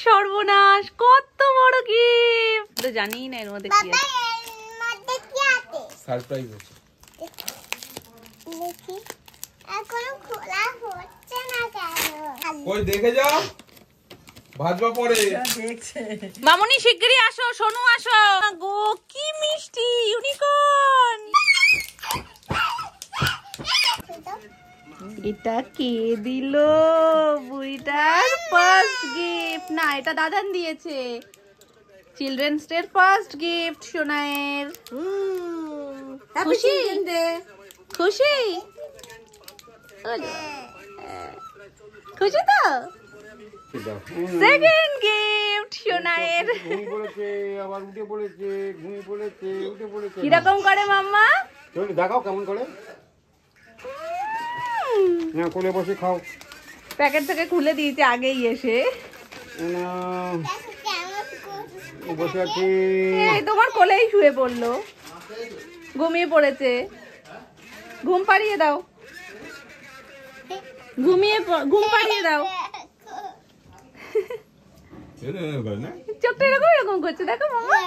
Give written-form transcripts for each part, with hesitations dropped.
সর্বনাশ, কত বড় গিফট! তো জানি না এর মধ্যে কি আছে। সারপ্রাইজ আছে। দেখি এখনো খোলা হচ্ছে না কেন? কই দেখে যাও, ভাজবা পরে। মামুনি শিগগিরই আসো, সোনু আসো গো। কি মিষ্টি ইউনিকর্ন! এটা কে দিল? বুইটার ফার্স্ট গিফট না, এটা দাদান দিয়েছে। চিলড্রেন্স ডে ফার্স্ট গিফট সোনায়ের। খুশি? খুশি? খুশি তো? সেকেন্ড গিফট সোনায়ের। আবার উঠে পড়েছে, ঘুমিয়ে পড়েছে, উঠে পড়েছে। কিরকম করে মাম্মা? দেখাও কেমন করে। না কোলে বসে খাও। প্যাকেট থেকে খুলে দিয়েছে আগেই এসে। বসে আছি। তোমার কোলেই শুয়ে পড়লো, ঘুমিয়ে পড়েছে। ঘুম পাড়িয়ে দাও, ঘুম পাড়িয়ে দাও। চোখটা এরকম এরকম করছে, দেখো মামা।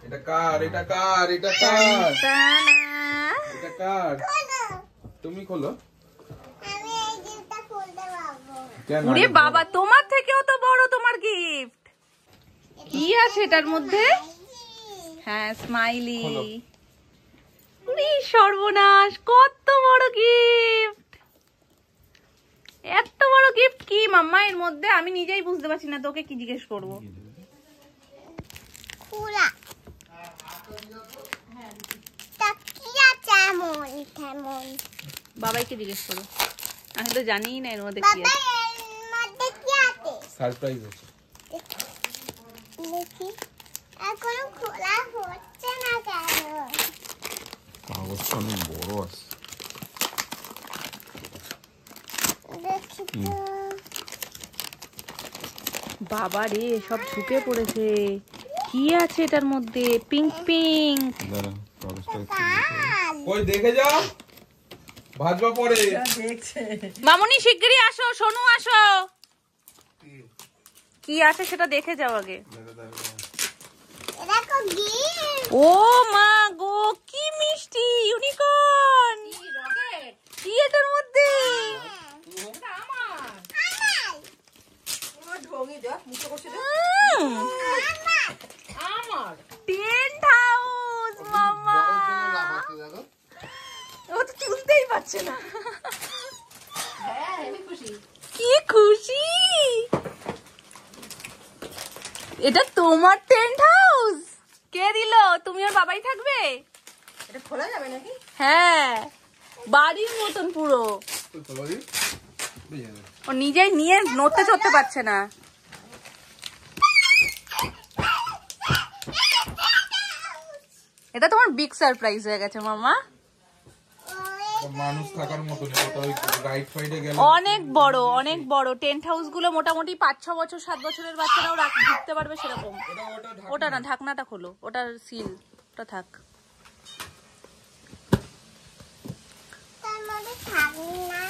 এটা কার? এটা কার? এটা কার? এটা কার? তুমি খোলো। আমি এই গিফটটা খুলতে পারবো। ওরে বাবা, তোমার থেকেও তো বড় তোমার গিফট। কি আছে এটার মধ্যে? হ্যাঁ, স্মাইলি। ওরে সর্বনাশ, কত বড় গিফট! এত বড় গিফট কি মাম্মা এর মধ্যে? আমি নিজেই বুঝতে পারছি না, তোকে কি জিজ্ঞেস করবো। খোলা তা কি আছে এমন কেমন? বাবাইকে জিজ্ঞেস করো, আমি তো জানি না এর মধ্যে কি আছে। এর মধ্যে কি আছে? সারপ্রাইজ আছে। দেখি এখনো খোলা হচ্ছে না কেন? কাগজটা অনেক বড় আছে। দেখি তো। বাবা রে, সব ঝুঁকে পড়েছে। কি আছে এটার মধ্যে? Pink pink. দাঁড়া, কাগজটা কই দেখে যাও, ভাজবা পরে। মামুনি শিগগিরই আসো, সোনু আসো। কি আছে সেটা দেখে যাও আগে। দেখো গিফট। ও মা গো, কি মিষ্টি ইউনিকর্ন! কি এটার মধ্যে? টেন্ট হাউস মামা। ও তো চলতেই পারছে না। কি খুশি! এটা তোমার টেন্ট হাউস? কে দিল? তুমি আর বাবাই থাকবে? এটা খোলা যাবে নাকি? হ্যাঁ, বাড়ির মতন পুরো। ও নিজেই নিয়ে নড়তে চড়তে পারছে না। এটা তোমার বিগ সারপ্রাইজ হয়ে গেছে মামা। মানুষ থাকার মতো রাইড ফাইডে গেলে অনেক বড়, অনেক বড়। টেন্ট হাউস গুলো মোটামুটি 5-6 বছর 7 বছরের বাচ্চারাও ঢুকতে পারবে সেরকম। ওটা না, ঢাকনাটা খোলো, ওটার সিল ওটা থাক। তার মধ্যে থাকবে না।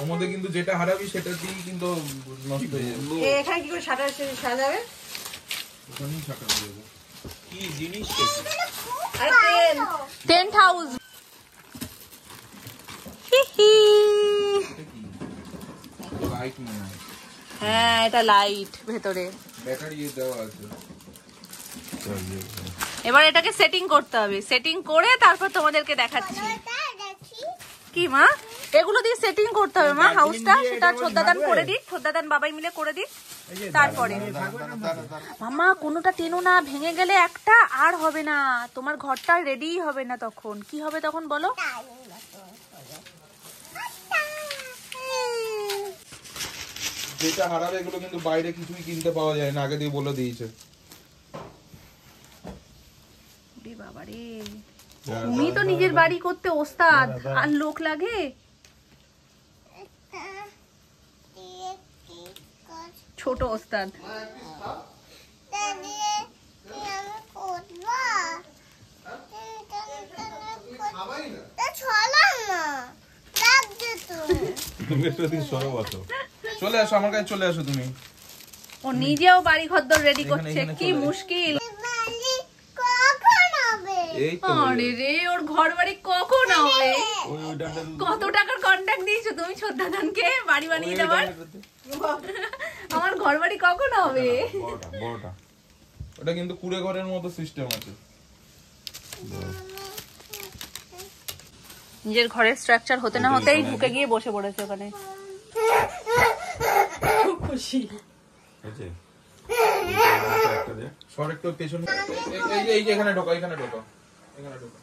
ওর মধ্যে কিন্তু যেটা হারাবি সেটা দিয়ে কিন্তু নষ্ট হয়ে যাবে। এখানে কি করে সাজাবে? ওখানেই ছাকা হয়ে যাবে। কি জিনিস? আরে পেন। Tent house. লাইট মনে হয়। হ্যাঁ, এটা লাইট ভেতরে। ব্যাটারি দেওয়া আছে। এবার এটাকে সেটিং করতে হবে। সেটিং করে তারপর তোমাদেরকে দেখাচ্ছি। দেখি কি মা, এগুলো দিয়ে সেটিং করতে হবে মা হাউসটা। সেটা ছোদ্দাদান করে দিক, ছোদ্দাদান বাবাই মিলে করে দিক। তারপরে মামা কোনোটা টেনো না, ভেঙে গেলে একটা আর হবে না। তোমার ঘরটা রেডিই হবে না তখন। কি হবে তখন বলো? যেটা হারাবে এগুলো কিন্তু বাইরে কিছুই কিনতে পাওয়া যায় না, আগে দিয়ে বলে দিয়েছে। বাবারে, তুমি তো নিজের বাড়ি করতে ওস্তাদ, আর লোক লাগে? ছোট ওস্তাদ। তুমি একটু দিন সরো বসো, চলে আসো আমার কাছে, চলে আসো তুমি। ও নিজেও বাড়ি ঘরদর রেডি করছে, কি মুশকিল। এই তো আরে রে, ওর ঘর বাড়ি কখন হবে? কত টাকার কন্ট্রাক্ট দিয়েছো তুমি ছোটদাদানকে বাড়ি বানিয়ে দেওয়ার? আমার ঘর বাড়ি কখন হবে? বড়টা ওটা কিন্তু কুড়ে ঘরের মতো সিস্টেম আছে। নিজের ঘরের স্ট্রাকচার হতে না হতেই ঢুকে গিয়ে বসে পড়েছে ওখানে। খুশি সর একটু পেছনে, এই যে এখানে ঢোকা, এখানে ঢোকা, এখানে ঢোকা।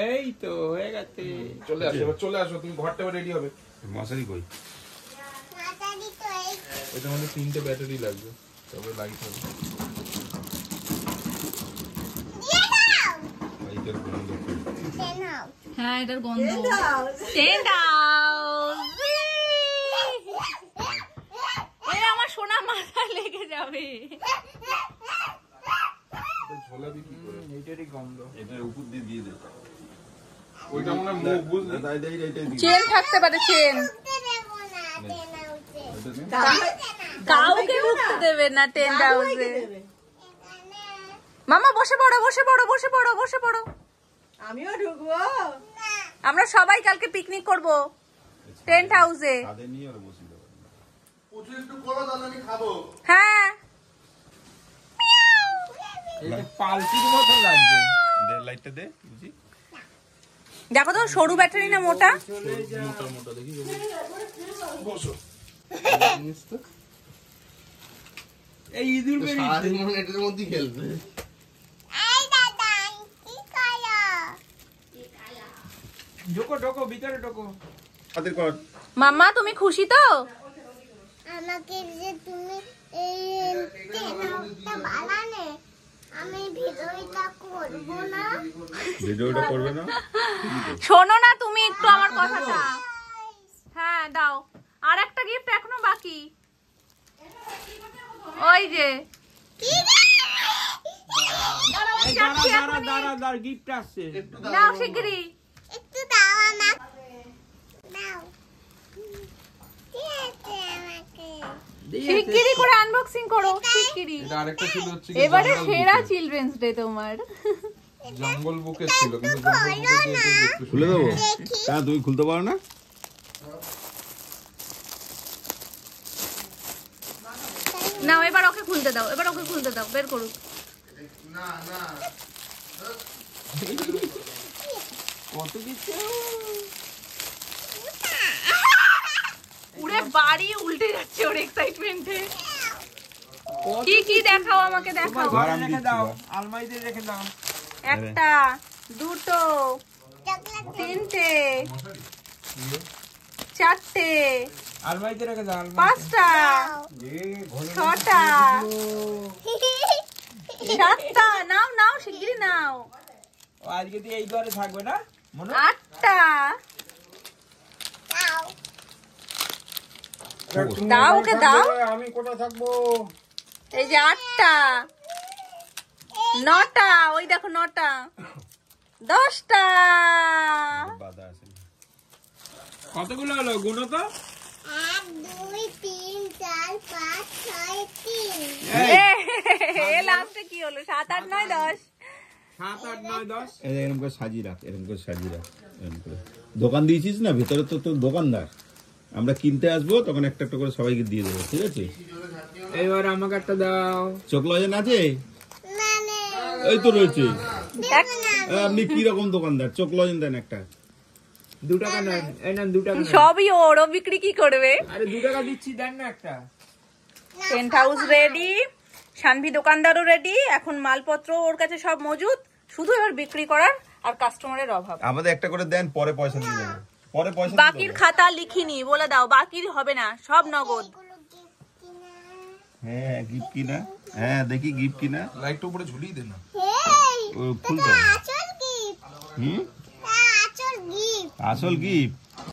এই তো হয়ে গেছে, চলে আসো এবার, চলে আসো তুমি, ঘরটা রেডি হবে। মশারি কই? এটার মধ্যে 3টে ব্যাটারি লাগবে, তবে লাইট হবে। হ্যাঁ, এটার গন্ধ। Tent house. এরা আমার সোনা মাথায় লেগে যাবে। ঝোলাবি কি করে? এইটারই গন্ধ। এটার উপর দিয়ে দিয়ে দে। ওইটা মনে হয় মুখ বুঝলি? চেন থাকতে পারে, চেন। কাউকে ঢুকতে দেবে না টেন্ট হাউসে। মামা বসে পড়ো, বসে পড়ো, বসে পড়ো, বসে পড়ো। আমিও ঢুকবো। আমরা সবাই কালকে পিকনিক করব টেন্ট হাউসে। হ্যাঁ, পালকির মতো লাগছে। লাইটটা দে বুঝি। দেখো তো সরু ব্যাটারি না মোটা? মোটা মোটা দেখি বসো। এই ইঁদুর বেরিয়েছে। এটার মধ্যে খেলবে। ঢোকো ঢোকো, ভিতরে ঢোকো। মাম্মা তুমি খুশি তো? আমাকে যে তুমি এই বানানে, আমি ভিডিওটা করব না। ভিডিওটা করবে না? শোনো না তুমি একটু আমার কথাটা। হ্যাঁ দাও, আর একটা গিফট এখনো বাকি। ওই যে দাঁড়া, গিফট আসছে। নাও শিগগিরই। একটু দাও আমাকে, দাও। আমাকে শিগগিরই করে আনবক্সিং করো, শিগগিরই। এটা আরেকটা ছিল হচ্ছে কি, এবারে জঙ্গল সেরা বুকে। চিলড্রেন্স ডে তোমার। জঙ্গল বুকে ছিল, কিন্তু জঙ্গল বুকে দিয়ে একটু খুলে দেবো। হ্যাঁ, তুমি খুলতে পারো না? নাও এবার ওকে খুলতে দাও, এবার ওকে খুলতে দাও, বের করুক। না না, কত কিছু। পুরো বাড়ি উল্টে যাচ্ছে ওর এক্সাইটমেন্টে। কি কি দেখাও, আমাকে দেখাও। ঘরে রেখে দাও, আলমারিতে রেখে দাও। একটা, দুটো, তিনটে, চারটে, আলমারিতে রেখে দাও। পাঁচটা, ছটা, সাতটা। নাও নাও শিগগিরই নাও। ও আজকে দিয়ে এই ঘরে থাকবে না মনে? আটটা। দাও। দাও ওকে দাও। আমি কোথায় থাকবো? এই যে আটটা, নটা, ওই দেখো নটা, 10টা। কতগুলো হলো গুনো তো? 1 2 3 4 5 6 3। এ লাস্টে কি হলো? 7 8 9 10। 7 8 9 10। এরকম করে সাজিয়ে রাখ, এরকম করে সাজিয়ে রাখ, এরকম করে। দোকান দিয়েছিস না, ভেতরে তো তোর দোকানদার। আমরা কিনতে আসবো তখন একটা একটা করে সবাইকে দিয়ে দেবো, ঠিক আছে? এবার আমাকে একটা দাও। চোখ লজেন আছে? মানে এই তো রয়েছে। এক- আপনি কি রকম দোকানদার? চোখ লজেন দেন একটা। 2 টাকা নেন, এই নেন 2 টাকা নেন। সবই ওর, ও বিক্রি কি করবে? আরে 2 টাকা দিচ্ছি, দেন না একটা। Tent house ready, Shanvi দোকানদারও ready, এখন মালপত্র ওর কাছে সব মজুদ, শুধু এবার বিক্রি করার আর কাস্টমারের অভাব। আমাদের একটা করে দেন, পরে পয়সা দিয়ে দেবো। পরে পয়সা দিয়ে বাকির দেবো। খাতা লিখিনি, বলে দাও বাকির হবে না, সব নগদ। এগুলো গিফট কিনা। হ্যাঁ, গিফট কিনা। হ্যাঁ, দেখি গিফট কিনা। লাইটটা উপরে ঝুলিয়ে দে না। হেই, ও খুলতে হবে। আসল গিফট। হুম, আসল গিফট। আসল গিফট।